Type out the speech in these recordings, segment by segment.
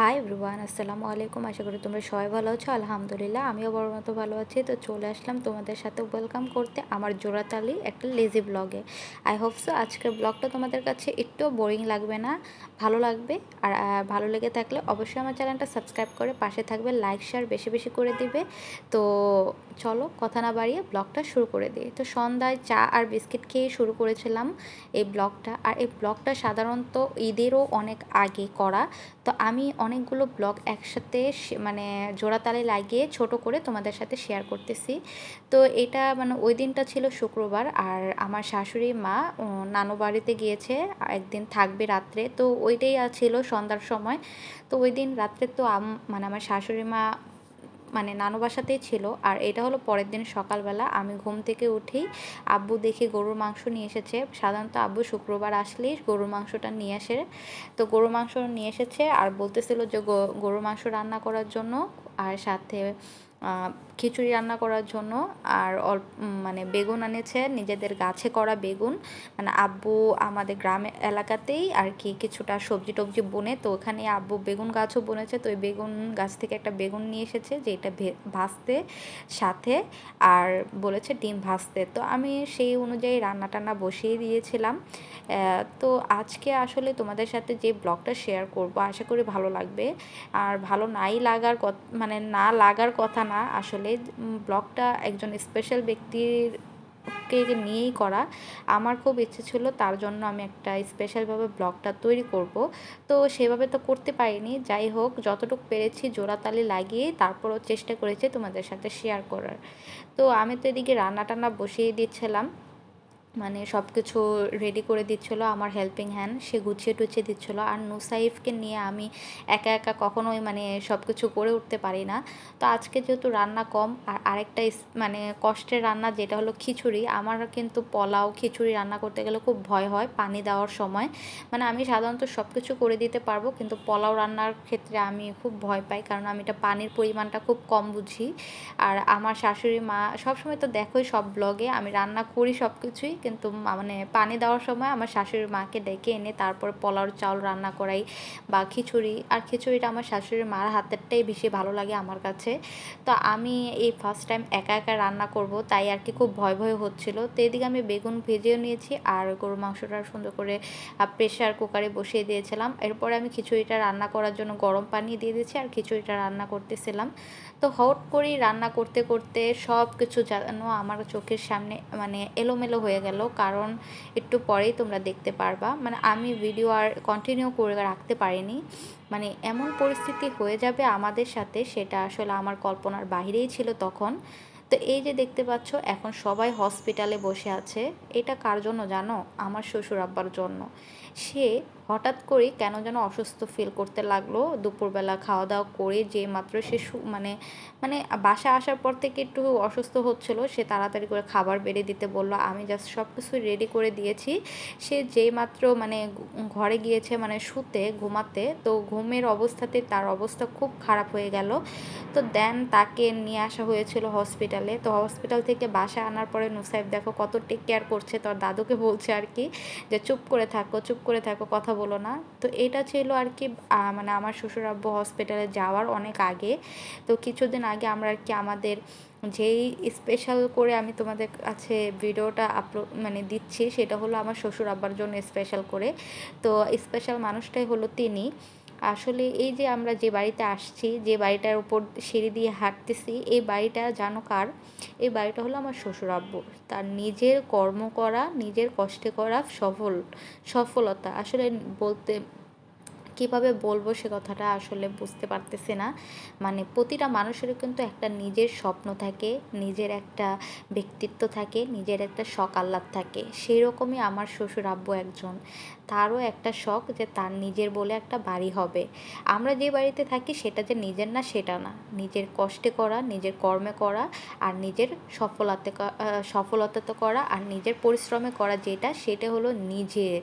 Hi everyone, আসসালামু আলাইকুম। আশা করি তোমরা সবাই ভালো আছো। আলহামদুলিল্লাহ আমিও বড় মতো ভালো আছি। তো চলে আসলাম তোমাদের সাথে ওয়েলকাম করতে আমার জোড়াতালি একটা লেজি ব্লগে। আই হোপ সো আজকের ব্লগটা তোমাদের কাছে একটু বোরিং লাগবে না, ভালো লাগবে। আর ভালো লেগে থাকলে অবশ্যই আমার চ্যানেলটা সাবস্ক্রাইব করে পাশে থাকবে, লাইক শেয়ার বেশি বেশি করে দিবে। তো চলো কথা না বাড়িয়ে ব্লগটা শুরু করে দিই। তো সন্ধ্যায় চা আর বিস্কিট খেয়ে শুরু করেছিলাম এই ব্লগটা। আর এই ব্লগটা সাধারণত ঈদেরও অনেক আগে করা। তো আমি অনেকগুলো ব্লগ একসাথে মানে জোড়াতালি লাগিয়ে ছোট করে তোমাদের সাথে শেয়ার করতেছি। তো এটা মানে ওই দিনটা ছিল শুক্রবার, আর আমার শাশুড়ি মা নানু বাড়িতে গিয়েছে, একদিন থাকবে রাত্রে। তো ওইটাই ছিল সন্ধ্যার সময়। তো ওই দিন রাত্রে তো মানে আমার শাশুড়ি মা মানে নানু বাসাতেই ছিল। আর এটা হলো পরের দিন সকালবেলা আমি ঘুম থেকে উঠেই আব্বু দেখি গরুর মাংস নিয়ে এসেছে। সাধারণত আব্বু শুক্রবার আসলেই গরুর মাংসটা নিয়ে আসে। তো গরুর মাংস নিয়ে এসেছে আর বলতেছিল যে গরুর মাংস রান্না করার জন্য, আর সাথে খিচুড়ি রান্না করার জন্য। আর অল্প মানে বেগুন আনেছে, নিজেদের গাছে করা বেগুন। মানে আব্বু আমাদের গ্রামে এলাকাতেই আর কি কিছুটা সবজি টবজি বুনে, তো ওখানে আব্বু বেগুন গাছও বুনেছে। তো ওই বেগুন গাছ থেকে একটা বেগুন নিয়ে এসেছে, যেটা ভাজতে সাথে, আর বলেছে ডিম ভাজতে। তো আমি সেই অনুযায়ী রান্না টান্না বসিয়ে দিয়েছিলাম। তো আজকে আসলে তোমাদের সাথে যে ব্লগটা শেয়ার করব আশা করি ভালো লাগবে। আর ভালো নাই লাগার মানে না লাগার কথা না, আসলে ব্লগটা একজন স্পেশাল ব্যক্তির কে নিয়েই করা। আমার খুব ইচ্ছে ছিল, তার জন্য আমি একটা স্পেশালভাবে ব্লগটা তৈরি করব। তো সেভাবে তো করতে পারিনি, যাই হোক যতটুকু পেরেছি জোড়াতালি লাগিয়ে তারপরও চেষ্টা করেছি তোমাদের সাথে শেয়ার করার। তো আমি তো এদিকে রান্না টান্না বসিয়ে দিচ্ছিলাম, মানে সব কিছু রেডি করে দিচ্ছিলো আমার হেল্পিং হ্যান্ড, সে গুছিয়ে টুছিয়ে দিচ্ছিলো। আর নুসাইফকে নিয়ে আমি একা একা কখনোই মানে সব কিছু করে উঠতে পারি না। তো আজকে যেহেতু রান্না কম, আর আরেকটা মানে কষ্টের রান্না যেটা হলো খিচুড়ি। আমার কিন্তু পোলাও খিচুড়ি রান্না করতে গেলে খুব ভয় হয় পানি দেওয়ার সময়। মানে আমি সাধারণত সব কিছু করে দিতে পারবো, কিন্তু পোলাও রান্নার ক্ষেত্রে আমি খুব ভয় পাই, কারণ আমি এটা পানির পরিমাণটা খুব কম বুঝি। আর আমার শাশুড়ি মা সবসময় তো দেখোই সব ব্লগে আমি রান্না করি সব কিছুই, কিন্তু মানে পানি দেওয়ার সময় আমার শাশুড়ির মাকে ডেকে এনে তারপর পোলাওর চাউল রান্না করাই বা খিচুড়ি। আর খিচুড়িটা আমার শাশুড়ির মার হাতেরটাই বেশি ভালো লাগে আমার কাছে। তো আমি এই ফার্স্ট টাইম একা একা রান্না করব, তাই আর কি খুব ভয় ভয় হচ্ছিল। তো এদিকে আমি বেগুন ভেজেও নিয়েছি আর গরুর মাংসটা সুন্দর করে প্রেশার কুকারে বসিয়ে দিয়েছিলাম। এরপরে আমি খিচুড়িটা রান্না করার জন্য গরম পানি দিয়ে দিয়েছি আর খিচুড়িটা রান্না করতেছিলাম। তো হট করেই রান্না করতে করতে সব কিছু যেন আমার চোখের সামনে মানে এলোমেলো হয়ে গেল, কারণ একটু পরেই তোমরা দেখতে পারবা। মানে আমি ভিডিও আর কন্টিনিউ করে রাখতে পারিনি, মানে এমন পরিস্থিতি হয়ে যাবে আমাদের সাথে সেটা আসলে আমার কল্পনার বাহিরেই ছিল তখন। তো এই যে দেখতে পাচ্ছ এখন সবাই হসপিটালে বসে আছে। এটা কার জন্য জানো? আমার শ্বশুর আব্বার জন্য। সে হঠাৎ করেই কেন যেন অসুস্থ ফিল করতে লাগলো দুপুরবেলা খাওয়া দাওয়া করে, যে মাত্র সে মানে মানে বাসায় আসার পর থেকে একটু অসুস্থ হচ্ছিল। সে তাড়াতাড়ি করে খাবার বেড়ে দিতে বললো, আমি জাস্ট সব কিছু রেডি করে দিয়েছি। সে যেই মাত্র মানে ঘরে গিয়েছে মানে শুতে ঘুমাতে, তো ঘুমের অবস্থাতে তার অবস্থা খুব খারাপ হয়ে গেল। তো দেন তাকে নিয়ে আসা হয়েছিল হসপিটালে। তো হসপিটাল থেকে বাসায় আনার পরে নুসাইব দেখো কত টেক কেয়ার করছে, তোর দাদুকে বলছে আর কি যে চুপ করে থাকো চুপ করে থাকো, কথা বলো না। তো এটা ছিল আর কি মানে আমার শ্বশুর আব্বু হসপিটালে যাওয়ার অনেক আগে। তো কিছুদিন আগে আমরা আর কি আমাদের যেই স্পেশাল করে আমি তোমাদের কাছে ভিডিওটা আপলোড মানে দিচ্ছি, সেটা হলো আমার শ্বশুর আব্বার জন্য স্পেশাল করে। তো স্পেশাল মানুষটাই হলো তিনি। আসলে এই যে আমরা যে বাড়িতে আসছি, যে বাড়িটার উপর সিঁড়ি দিয়ে হাঁটতেছি, এই বাড়িটা জানো কার? এই বাড়িটা হলো আমার শ্বশুর আব্বুর। তার নিজের কর্ম করা, নিজের কষ্টে করা সফলতা। আসলে বলতে কীভাবে বলবো সে কথাটা আসলে বুঝতে পারতেছি না। মানে প্রতিটা মানুষেরও কিন্তু একটা নিজের স্বপ্ন থাকে, নিজের একটা ব্যক্তিত্ব থাকে, নিজের একটা শখ আহ্লাদ থাকে। সেই রকমই আমার শ্বশুর আব্বু একজন। তারও একটা শখ যে তার নিজের বলে একটা বাড়ি হবে। আমরা যে বাড়িতে থাকি সেটা যে নিজের না সেটা না, নিজের কষ্টে করা, নিজের কর্মে করা, আর নিজের সফলতা করা, আর নিজের পরিশ্রমে করা, যেটা সেটা হলো নিজের।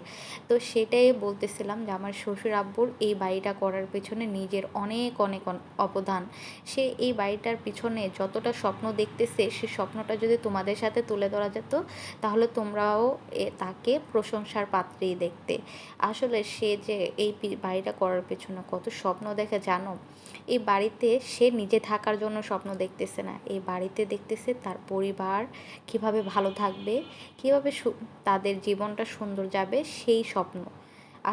তো সেটাই বলতেছিলাম যে আমার শ্বশুর আব্বুর এই বাড়িটা করার পেছনে নিজের অনেক অনেক অবদান। সে এই বাড়িটার পিছনে যতটা স্বপ্ন দেখতেছে, সে স্বপ্নটা যদি তোমাদের সাথে তুলে ধরা যেত, তাহলে তোমরাও তাকে প্রশংসার পাত্রেই দেখতে। আসলে সে যে এই বাড়িটা করার পেছনে কত স্বপ্ন দেখে জানো? এই বাড়িতে সে নিজে থাকার জন্য স্বপ্ন দেখতেছে না, এই বাড়িতে দেখতেছে তার পরিবার কিভাবে ভালো থাকবে, কীভাবে তাদের জীবনটা সুন্দর যাবে সেই স্বপ্ন।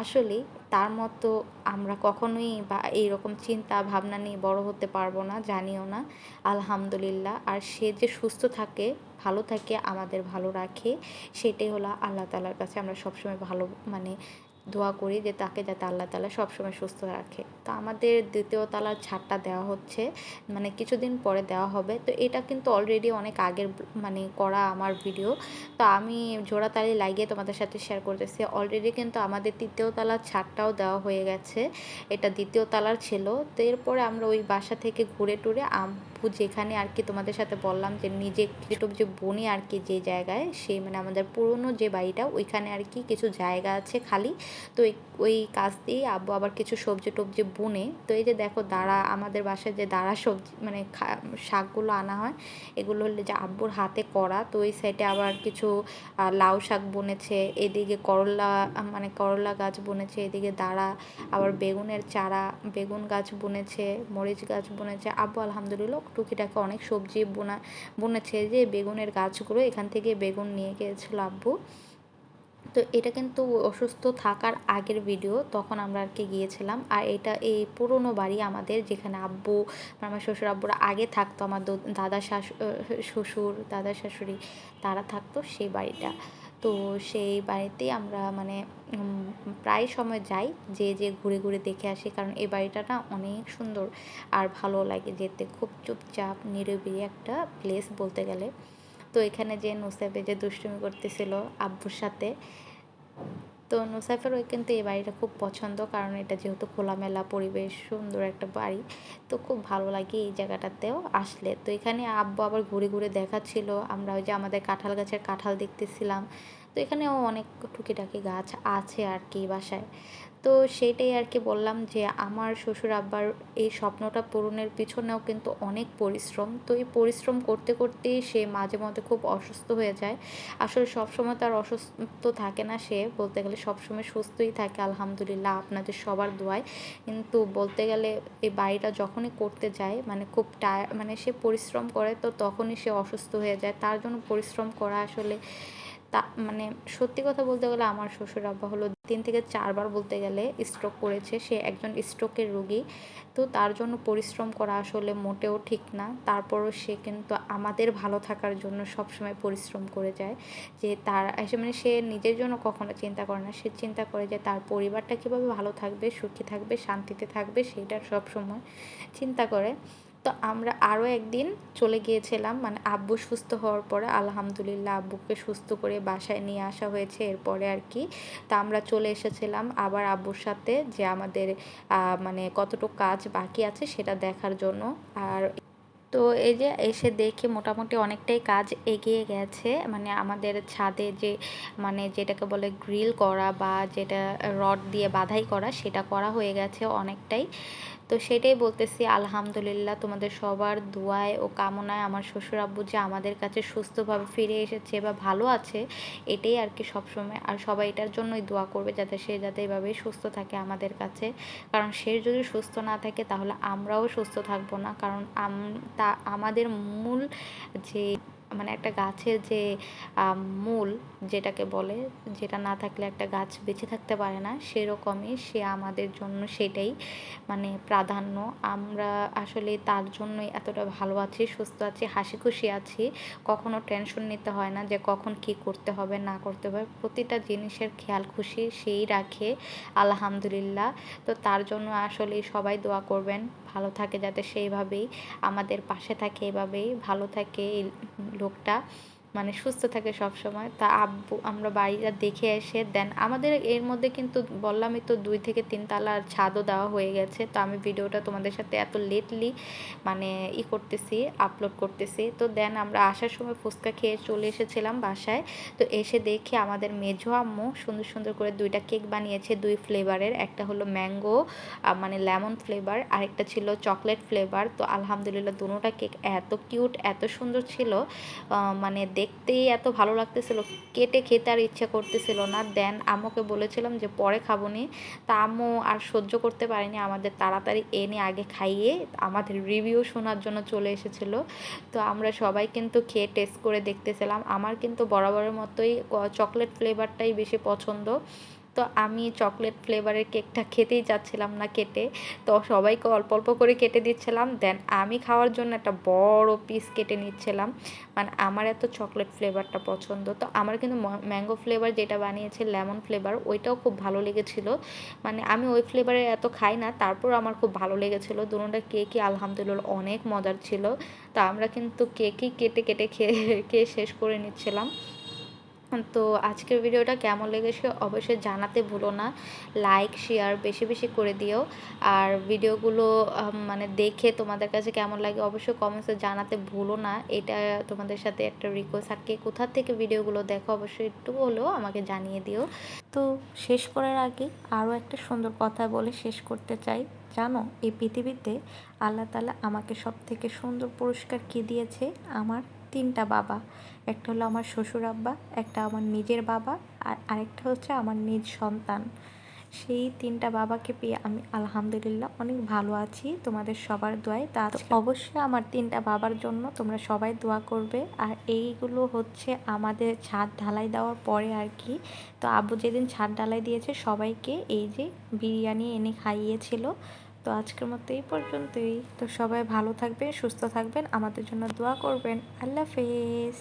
আসলেই তার মতো আমরা কখনোই বা এইরকম চিন্তা ভাবনা নিয়ে বড় হতে পারবো না, জানিও না। আলহামদুলিল্লাহ। আর সে যে সুস্থ থাকে, ভালো থাকে, আমাদের ভালো রাখে, সেটাই হলো আল্লাহ তাআলার কাছে আমরা সবসময় ভালো মানে দোয়া করি যে তাকে যাতে আল্লাহ তাআলা সবসময় সুস্থ রাখে। তো আমাদের দ্বিতীয় তলার ছাদটা দেওয়া হচ্ছে, মানে কিছুদিন পরে দেওয়া হবে। তো এটা কিন্তু অলরেডি অনেক আগের মানে করা আমার ভিডিও। তো আমি জোড়াতালি লাগিয়ে তোমাদের সাথে শেয়ার করতেছি। অলরেডি কিন্তু আমাদের তৃতীয় তলার ছাদটাও দেওয়া হয়ে গেছে, এটা দ্বিতীয় তলার ছিল। তো এরপরে আমরা ওই বাসা থেকে ঘুরে টুরে আব্বু যেখানে আর কি তোমাদের সাথে বললাম যে নিজে যে বনে আর কি যে জায়গায়, সেই মানে আমাদের পুরনো যে বাড়িটা ওইখানে আর কি কিছু জায়গা আছে খালি। তো ওই কাজ দিয়েই আব্বু আবার কিছু সবজি টবজি বুনে। তো এই যে দেখো দাঁড়া, আমাদের বাসায় যে দাঁড়া সবজি মানে শাকগুলো আনা হয়, এগুলো হলে যে আব্বুর হাতে করা। তো ওই সাইডে আবার কিছু লাউ শাক বুনেছে, এদিকে করলা মানে করলা গাছ বুনেছে, এদিকে দাঁড়া আবার বেগুনের চারা, বেগুন গাছ বুনেছে, মরিচ গাছ বুনেছে। আব্বু আলহামদুলিল্লাহ টুকিটাকে অনেক সবজি বুনেছে। যে বেগুনের গাছগুলো এখান থেকে বেগুন নিয়ে গিয়েছিল আব্বু। তো এটা কিন্তু অসুস্থ থাকার আগের ভিডিও, তখন আমরা আর কি গিয়েছিলাম। আর এটা এই পুরনো বাড়ি আমাদের, যেখানে আব্বু আমার শ্বশুর আব্বুরা আগে থাকতো, আমার দাদা শ্বশুর দাদা শাশুড়ি তারা থাকতো সেই বাড়িটা। তো সেই বাড়িতেই আমরা মানে প্রায় সময় যাই, যে ঘুরে ঘুরে দেখে আসি, কারণ এই বাড়িটা না অনেক সুন্দর আর ভালো লাগে যেতে, খুব চুপচাপ নিরিবিলি একটা প্লেস বলতে গেলে। তো এখানে যে নুসাইবে যে দুষ্টুমি করতেছিল আব্বুর সাথে, তো নুসাইফেরও কিন্তু এই বাড়িটা খুব পছন্দ, কারণ এটা যেহেতু খোলামেলা পরিবেশ, সুন্দর একটা বাড়ি, তো খুব ভালো লাগে এই জায়গাটাতেও আসলে। তো এখানে আব্বু আবার ঘুরে ঘুরে দেখাচ্ছিল, আমরা ওই যে আমাদের কাঁঠাল গাছের কাঁঠাল দেখতেছিলাম। তো এখানেও অনেক টুকিটাকি গাছ আছে আর কি বাসায়। তো সেইটাই আর কি বললাম যে আমার শ্বশুর আব্বার এই স্বপ্নটা পূরণের পিছনেও কিন্তু অনেক পরিশ্রম। তো এই পরিশ্রম করতে করতেই সে মাঝে মধ্যে খুব অসুস্থ হয়ে যায়। আসলে সবসময় তার অসুস্থ থাকে না, সে বলতে গেলে সবসময় সুস্থই থাকে আলহামদুলিল্লাহ আপনাদের সবার দোয়ায়। কিন্তু বলতে গেলে এই বাড়িটা যখনই করতে যায় মানে খুব মানে সে পরিশ্রম করে, তো তখনই সে অসুস্থ হয়ে যায়। তার জন্য পরিশ্রম করা আসলে মানে সত্যি কথা বলতে গেলে আমার শ্বশুর আব্বা হলো 3 থেকে 4 বার বলতে গেলে স্ট্রোক করেছে। সে একজন স্ট্রোকের রোগী। তো তার জন্য পরিশ্রম করা আসলে মোটেও ঠিক না। তারপরও সে কিন্তু আমাদের ভালো থাকার জন্য সবসময় পরিশ্রম করে যায়। যে তার মানে সে নিজের জন্য কখনো চিন্তা করে না। সে চিন্তা করে যে তার পরিবারটা কীভাবে ভালো থাকবে, সুখী থাকবে, শান্তিতে থাকবে, সেইটার সবসময় চিন্তা করে। তো আমরা আরও একদিন চলে গিয়েছিলাম, মানে আব্বু সুস্থ হওয়ার পরে আলহামদুলিল্লাহ আব্বুকে সুস্থ করে বাসায় নিয়ে আসা হয়েছে এরপরে আর কি। তা আমরা চলে এসেছিলাম আবার আব্বুর সাথে, যে আমাদের মানে কতটুকু কাজ বাকি আছে সেটা দেখার জন্য। আর তো এই যে এসে দেখে মোটামুটি অনেকটাই কাজ এগিয়ে গেছে, মানে আমাদের ছাদে যে মানে যেটাকে বলে গ্রিল করা বা যেটা রড দিয়ে বাধাই করা, সেটা করা হয়ে গেছে অনেকটাই। তো সেটাই বলতেছি আলহামদুলিল্লাহ তোমাদের সবার দোয়ায় ও কামনায় আমার শ্বশুর আব্বু যে আমাদের কাছে সুস্থভাবে ফিরে এসেছে বা ভালো আছে, এটাই আর কি সবসময়। আর সবাই এটার জন্যই দোয়া করবে যাতে সে যাতে এভাবেই সুস্থ থাকে আমাদের কাছে, কারণ সে যদি সুস্থ না থাকে তাহলে আমরাও সুস্থ থাকবো না। কারণ আমাদের মূল যে মানে একটা গাছের যে মূল যেটাকে বলে, যেটা না থাকলে একটা গাছ বেঁচে থাকতে পারে না, সেরকমই সে আমাদের জন্য সেটাই মানে প্রাধান্য। আমরা আসলে তার জন্যই এতটা ভালো আছি, সুস্থ আছি, হাসি খুশি আছি। কখনো টেনশন নিতে হয় না যে কখন কি করতে হবে না করতে হবে, প্রতিটা জিনিসের খেয়াল খুশি সেই রাখে আলহামদুলিল্লাহ। তো তার জন্য আসলে সবাই দোয়া করবেন ভালো থাকে, যাতে সেইভাবেই আমাদের পাশে থাকে, এভাবেই ভালো থাকে এই লোকটা, মানে সুস্থ থাকে সব সময়। তা আব্বু আমরা বাড়িটা দেখে এসে দেন আমাদের এর মধ্যে কিন্তু বললামই তো 2 থেকে 3 তলার ছাদও দেওয়া হয়ে গেছে। তো আমি ভিডিওটা তোমাদের সাথে এত লেটলি মানে করতেছি, আপলোড করতেছি। তো দেন আমরা আসার সময় ফুচকা খেয়ে চলে এসেছিলাম বাসায়। তো এসে দেখি আমাদের মেঝো আম্মু সুন্দর সুন্দর করে 2টা কেক বানিয়েছে 2 ফ্লেভারের, একটা হলো ম্যাঙ্গো মানে লেমন ফ্লেভার, আরেকটা ছিল চকলেট ফ্লেভার। তো আলহামদুলিল্লাহ দুটোটা কেক এত কিউট এত সুন্দর ছিল, মানে দেখতেই এত ভালো লাগতেছিল, কেটে খেতে আর ইচ্ছা করতেছিল না। দেন আম্মুকে বলেছিলাম যে পরে খাবো নি, তা আম্মু আর সহ্য করতে পারেনি, আমাদের তাড়াতাড়ি এনে আগে খাইয়ে আমাদের রিভিউ শোনার জন্য চলে এসেছিল। তো আমরা সবাই কিন্তু খেয়ে টেস্ট করে দেখতেছিলাম। আমার কিন্তু বরাবরের মতোই চকলেট ফ্লেভারটাই বেশি পছন্দ। তো আমি চকলেট ফ্লেভারের কেকটা খেতেই চাচ্ছিলাম না কেটে, তো সবাইকে অল্প অল্প করে কেটে দিচ্ছিলাম। দেন আমি খাওয়ার জন্য একটা বড় পিস কেটে নিচ্ছিলাম, মানে আমার এত চকলেট ফ্লেভারটা পছন্দ। তো আমার কিন্তু ম্যাঙ্গো ফ্লেভার যেটা বানিয়েছে, লেমন ফ্লেভার, ওইটাও খুব ভালো লেগেছিলো। মানে আমি ওই ফ্লেভারে এত খাই না, তারপর আমার খুব ভালো লেগেছিলো। দুটোটা কেকই আলহামদুলিল্লাহ অনেক মজার ছিল। তো আমরা কিন্তু কেকই কেটে কেটে খেয়ে খেয়ে শেষ করে নিচ্ছিলাম। তো আজকের ভিডিওটা কেমন লেগেছে অবশ্যই জানাতে ভুলো না। লাইক শেয়ার বেশি বেশি করে দিও। আর ভিডিওগুলো মানে দেখে তোমাদের কাছে কেমন লাগে অবশ্যই কমেন্টসে জানাতে ভুলো না। এটা তোমাদের সাথে একটা রিকোয়েস্ট। আর কে কোথা থেকে ভিডিওগুলো দেখো অবশ্যই একটু হলেও আমাকে জানিয়ে দিও। তো শেষ করার আগে আরও একটা সুন্দর কথা বলে শেষ করতে চাই। জানো, এই পৃথিবীতে আল্লাহ তাআলা আমাকে সবথেকে সুন্দর পুরস্কার কী দিয়েছে? আমার তিনটা বাবা। একটা হলো আমার শ্বশুর আব্বা, একটা আমার নিজের বাবা, আর আরেকটা হচ্ছে আমার নিজ সন্তান। সেই তিনটা বাবাকে পেয়ে আমি আলহামদুলিল্লাহ অনেক ভালো আছি তোমাদের সবার দোয়ায়। তা অবশ্যই আমার তিনটা বাবার জন্য তোমরা সবাই দোয়া করবে। আর এইগুলো হচ্ছে আমাদের ছাদ ঢালাই দেওয়ার পরে আর কি। তো আব্বু যেদিন ছাদ ঢালাই দিয়েছে সবাইকে এই যে বিরিয়ানি এনে খাইয়েছিল। তো আজকের মতো এই পর্যন্তই। তো সবাই ভালো থাকবেন, সুস্থ থাকবেন, আমাদের জন্য দোয়া করবেন। আল্লাহ হাফেজ।